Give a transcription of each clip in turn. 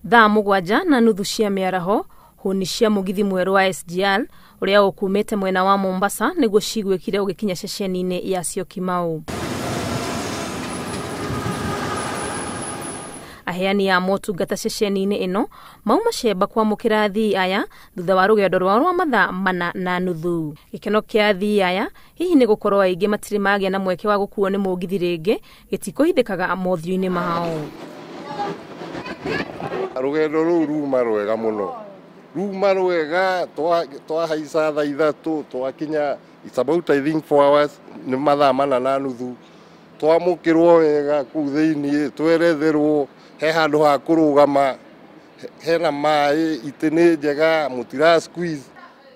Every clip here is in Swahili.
Thaa mugwanja na nuthu cia miaraho huni cia mugithi mweru wa SGR uria ukumete mwena wa Mombasa niguo cigwikire ugikinya ceceni-ini ya Syokimau. Aheani ya motungata ceceni-ini ino mauma cemba kwamukira athii aya thutha wa rugendo rwao rwa mathaa mana na nuthu. Gikeno kia athii aya hihi ni gukorwo aingi matiri magia na mweke wa gukuo ni mugithi ringi gitikuhithikaga mothio-ini mao. Rugendo ruu ruma rwega muno, ruma rwega twahaica thaa ithatu twakinya it's about I think 4 hours ni mathaa mana na nuthu. Twamukirwo wega kuu thiini tweretherwo he handu ha kurugama hena mai itini njega mutira squeeze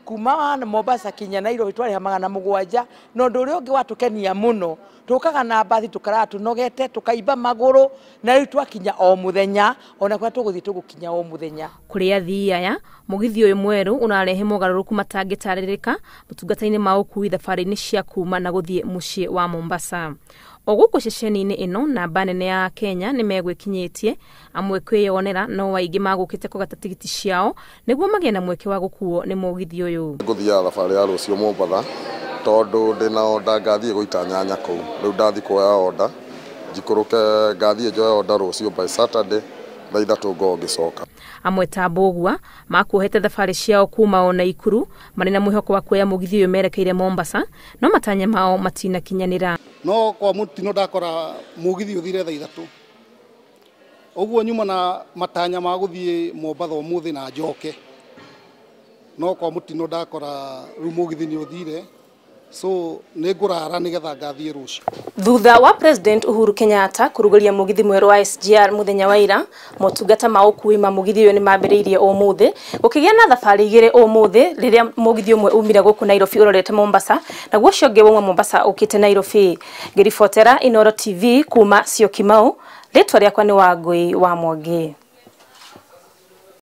kuma Mombasa kinya Nairobi twari hamagana mugwanja no ndu uri ungi watukenia muno tukaga na bathi tukara tunogete tukaimba maguru na riu twakinya o muthenya ona kwa tuguthi tugukinya o muthenya. Kuri athii aya mugithi uyu mweru unarehe mogaruruku matangitaririka mutungata-ini ma ukui thabari-ini cia kuma na guthie mucii wa Mombasa. Oguko ceceni-ini ino namba nene ya Kenya ni megwikinyitie amwe kwiyonera no waingi magukite kugata tigiti ciao niguo magie na mweke wa gukuo ni mugithi uyu. Nguthia thabari ya rucio Mombasa tondu ndina order ngathie guita nyanya kuu riu ndathi kuoya order njikuruke ngathie njoya order rucio by Saturday thaa ithatu ngogicoka. Amwe tambogwa makuhete thabari ciao kuma ona Ikuru mari na mwihoko wa kuoya mugithi uyu merekeire Mombasa no matanya mao matina kinyanira. No kwa mutino ndakora mugithi uthire thaa ithatu uguo nyuma na matanya ma guthie Mombasa umuthi na njoke no kwa mutino ndakora ru mugithi ni uthire so negurara nigetha ngathie rucio. Thutha wa President Uhuru Kenyatta kuruguria mugithi mweru wa SGR muthenya wa ira motungata ma ukui ma mugithi uyu ni mambiriirie umuthi gukigia na thabari igire umuthi riria mugithi umwe umire guku Nairobi urorete Mombasa na guo cio ngewe Mombasa ukite Nairobi. Ngiribotera Inooro TV kuma Syokimau, ritwa riakwa ni Wangui wa Mwangi.